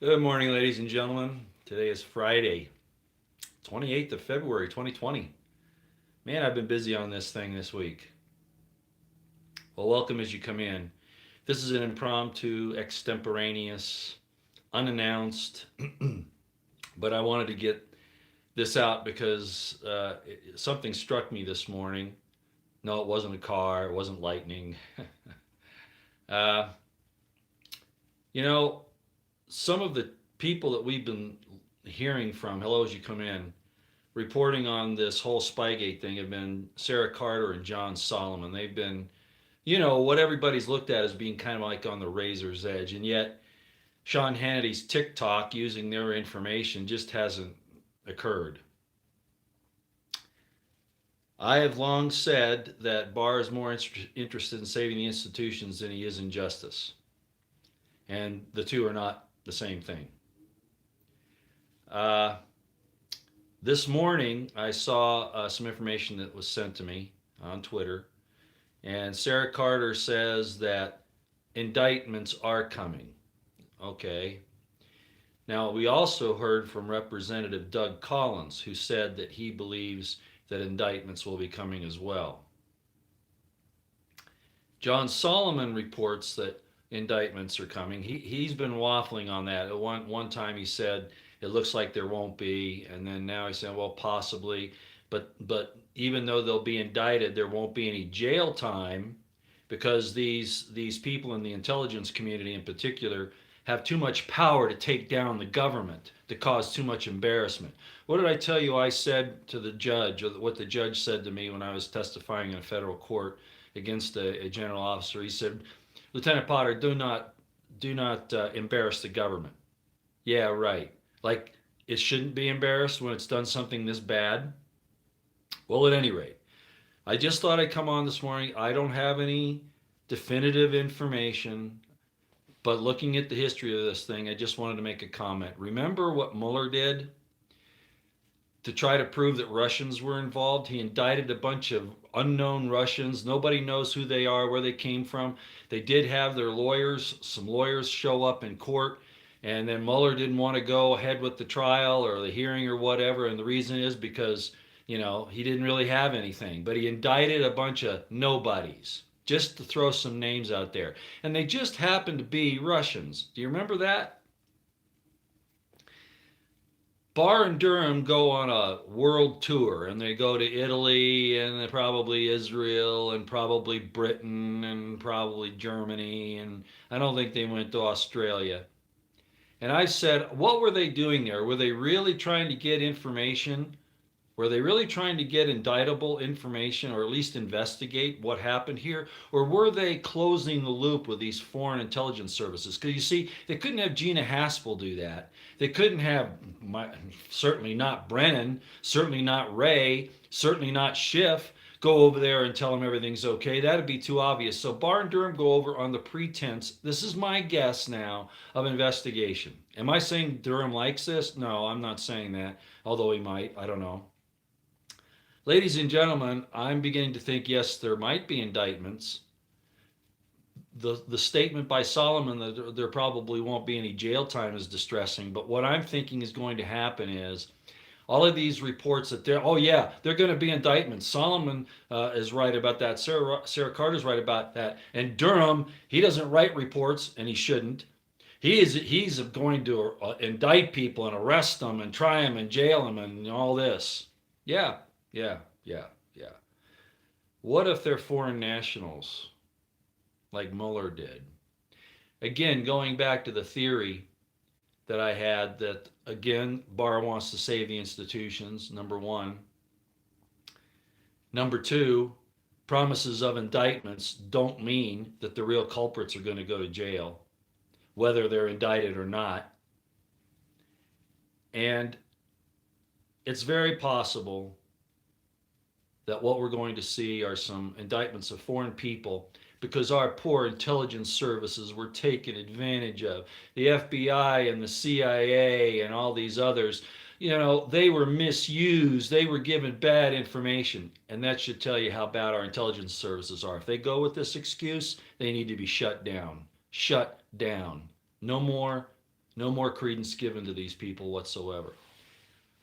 Good morning, ladies and gentlemen. Today is Friday, 28th of February, 2020. Man, I've been busy on this thing this week. Well, welcome as you come in. This is an impromptu, extemporaneous, unannounced, but I wanted to get this out because something struck me this morning. No, it wasn't a car, it wasn't lightning. uh, you know, some of the people that we've been hearing from, hello as you come in, reporting on this whole Spygate thing have been Sarah Carter and John Solomon. They've been, what everybody's looked at as being kind of like on the razor's edge. And yet, Sean Hannity's TikTok using their information just hasn't occurred. I have long said that Barr is more interested in saving the institutions than he is in justice. And the two are not the same thing. Uh, this morning, I saw some information that was sent to me on Twitter, and Sarah Carter says that indictments are coming. Okay. Now, we also heard from Representative Doug Collins, who said that he believes that indictments will be coming as well. John Solomon reports that indictments are coming. He's been waffling on that. At one time he said it looks like there won't be, and then now he's saying, well, possibly, but even though they'll be indicted, there won't be any jail time because these people in the intelligence community in particular have too much power to take down the government, to cause too much embarrassment. What did I tell you I said to the judge, or what the judge said to me when I was testifying in a federal court against a general officer? He said, Lieutenant Potter, do not embarrass the government. Yeah, right. Like it shouldn't be embarrassed when it's done something this bad. Well, at any rate, I just thought I'd come on this morning. I don't have any definitive information, but looking at the history of this thing, I just wanted to make a comment. Remember what Mueller did to try to prove that Russians were involved? He indicted a bunch of unknown Russians. Nobody knows who they are, where they came from. They did have their lawyers, some lawyers show up in court, and then Mueller didn't want to go ahead with the trial or the hearing or whatever. And the reason is because, he didn't really have anything. But he indicted a bunch of nobodies just to throw some names out there. And they just happened to be Russians. Do you remember that? Barr and Durham go on a world tour and they go to Italy and probably Israel and probably Britain and probably Germany, and I don't think they went to Australia. And I said, what were they doing there? Were they really trying to get information? Were they really trying to get indictable information, or at least investigate what happened here? Or were they closing the loop with these foreign intelligence services? Because you see, they couldn't have Gina Haspel do that. They couldn't have, certainly not Brennan, certainly not Ray, certainly not Schiff go over there and tell them everything's okay. That'd be too obvious. So Barr and Durham go over on the pretense, this is my guess now, of investigation. Am I saying Durham likes this? No, I'm not saying that, although he might. I don't know. Ladies and gentlemen, I'm beginning to think, yes, there might be indictments. The statement by Solomon that there probably won't be any jail time is distressing, but what I'm thinking is going to happen is all of these reports that they're going to be indictments. Solomon is right about that. Sarah Carter's right about that. And Durham, he doesn't write reports, and he shouldn't. He's going to indict people and arrest them and try them and jail them and all this. Yeah, yeah, yeah, yeah. What if they're foreign nationals, like Mueller did? Again, going back to the theory that I had that, again, Barr wants to save the institutions, number one. Number two, promises of indictments don't mean that the real culprits are going to go to jail, whether they're indicted or not. And it's very possible that what we're going to see are some indictments of foreign people because our poor intelligence services were taken advantage of. The FBI and the CIA and all these others, they were misused. They were given bad information. And that should tell you how bad our intelligence services are. If they go with this excuse, they need to be shut down. Shut down. No more No more credence given to these people whatsoever.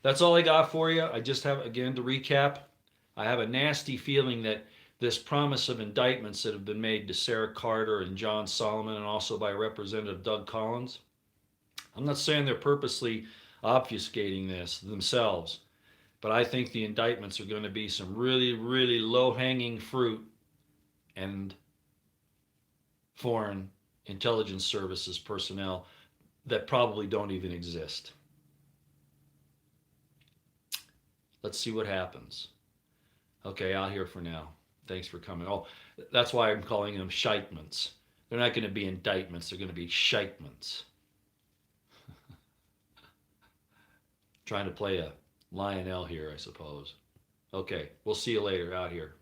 That's all I got for you. I just have, again, to recap, I have a nasty feeling that this promise of indictments that have been made to Sarah Carter and John Solomon and also by Representative Doug Collins, I'm not saying they're purposely obfuscating this themselves, but I think the indictments are going to be some really, really low hanging fruit and foreign intelligence services personnel that probably don't even exist. Let's see what happens. Okay, out here for now. Thanks for coming. Oh, that's why I'm calling them shitements. They're not going to be indictments, they're going to be shitements. Trying to play a Lionel here, I suppose. Okay, we'll see you later out here.